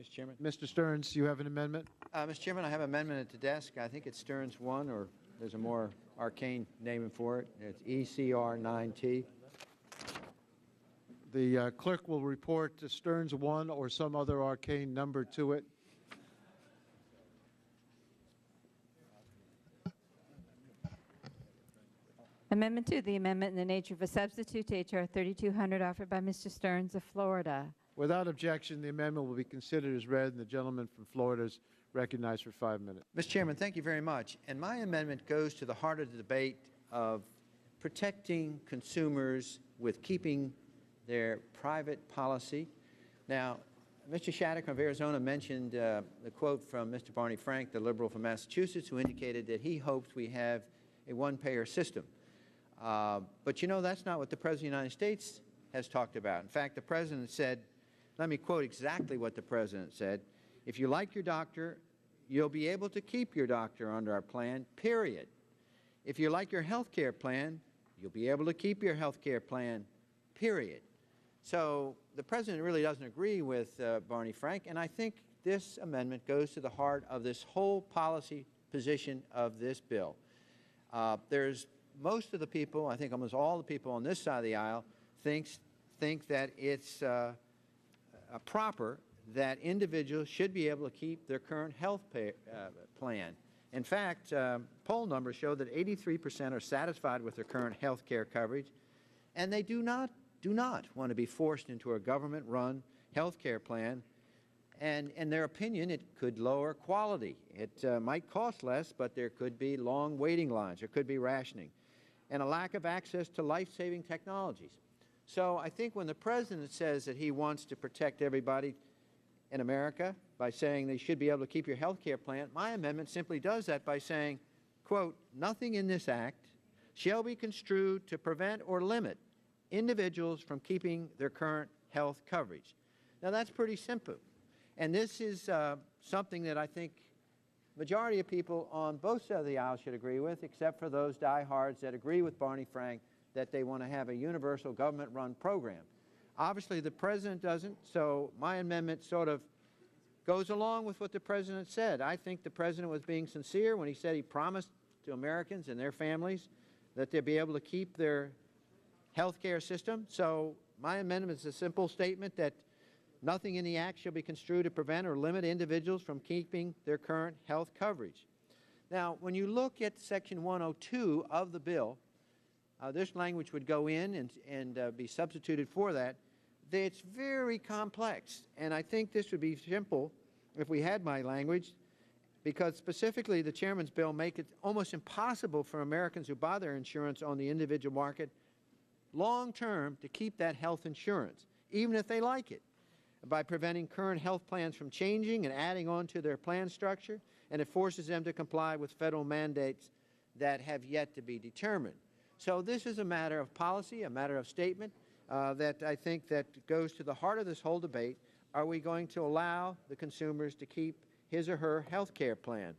Mr. Chairman. Mr. Stearns, you have an amendment? Mr. Chairman, I have an amendment at the desk. I think it's Stearns 1, or there's a more arcane naming for it. It's ECR 9T. The clerk will report to Stearns 1 or some other arcane number to it. Amendment 2, the amendment in the nature of a substitute to H.R. 3200 offered by Mr. Stearns of Florida. Without objection, the amendment will be considered as read, and the gentleman from Florida is recognized for 5 minutes. Mr. Chairman, thank you very much. And my amendment goes to the heart of the debate of protecting consumers with keeping their private policy. Now, Mr. Shattuck of Arizona mentioned the quote from Mr. Barney Frank, the liberal from Massachusetts, who indicated that he hopes we have a one-payer system. But you know, that's not what the President of the United States has talked about. In fact, the President said, let me quote exactly what the President said, "If you like your doctor, you'll be able to keep your doctor under our plan, period. If you like your health care plan, you'll be able to keep your health care plan, period." So the President really doesn't agree with Barney Frank, and I think this amendment goes to the heart of this whole policy position of this bill. There's most of the people, I think almost all the people on this side of the aisle, think that it's proper that individuals should be able to keep their current health plan. In fact, poll numbers show that 83% are satisfied with their current health care coverage, and they do not want to be forced into a government-run health care plan. And in their opinion, it could lower quality. It might cost less, but there could be long waiting lines. There could be rationing and a lack of access to life-saving technologies. So I think when the President says that he wants to protect everybody in America by saying they should be able to keep your health care plan, my amendment simply does that by saying, quote, "Nothing in this act shall be construed to prevent or limit individuals from keeping their current health coverage." Now, that's pretty simple. And this is something that I think majority of people on both sides of the aisle should agree with, except for those diehards that agree with Barney Frank that they want to have a universal government-run program. Obviously, the President doesn't, so my amendment sort of goes along with what the President said. I think the President was being sincere when he said he promised to Americans and their families that they'd be able to keep their health care system. So my amendment is a simple statement that nothing in the act shall be construed to prevent or limit individuals from keeping their current health coverage. Now, when you look at Section 102 of the bill, this language would go in and be substituted for that. It's very complex, and I think this would be simple if we had my language, because specifically the Chairman's bill make it almost impossible for Americans who buy their insurance on the individual market long-term to keep that health insurance, even if they like it, by preventing current health plans from changing and adding on to their plan structure, and it forces them to comply with federal mandates that have yet to be determined. So this is a matter of policy, a matter of statement that I think that goes to the heart of this whole debate. Are we going to allow the consumers to keep his or her health care plan?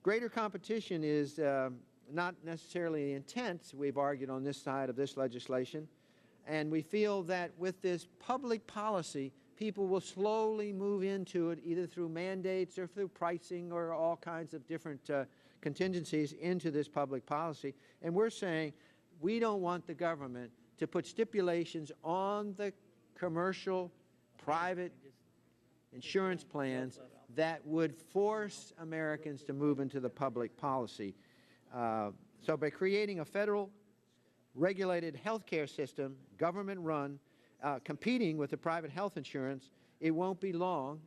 Greater competition is not necessarily the intent, we've argued on this side of this legislation, and we feel that with this public policy, people will slowly move into it either through mandates or through pricing or all kinds of different contingencies into this public policy. And we're saying we don't want the government to put stipulations on the commercial, private insurance plans that would force Americans to move into the public policy. So by creating a federal regulated health care system, government-run, competing with the private health insurance, it won't be long,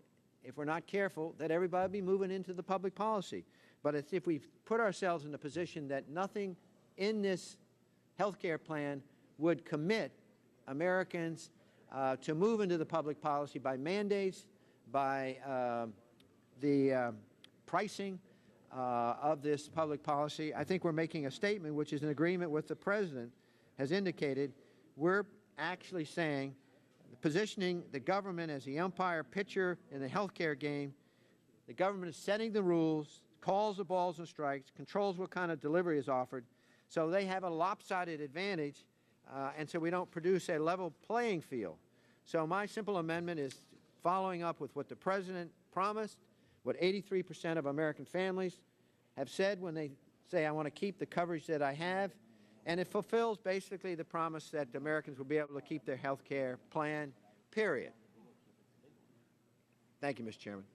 if we're not careful, that everybody will be moving into the public policy. But it's if we put ourselves in the position that nothing in this health care plan would commit Americans to move into the public policy by mandates, by the pricing of this public policy, I think we're making a statement which is in agreement with the President has indicated. We're actually saying, positioning the government as the umpire pitcher in the health care game. The government is setting the rules, calls the balls and strikes, controls what kind of delivery is offered, so they have a lopsided advantage, and so we don't produce a level playing field. So my simple amendment is following up with what the President promised, what 83% of American families have said when they say, I want to keep the coverage that I have, and it fulfills basically the promise that Americans will be able to keep their health care plan, period. Thank you, Mr. Chairman.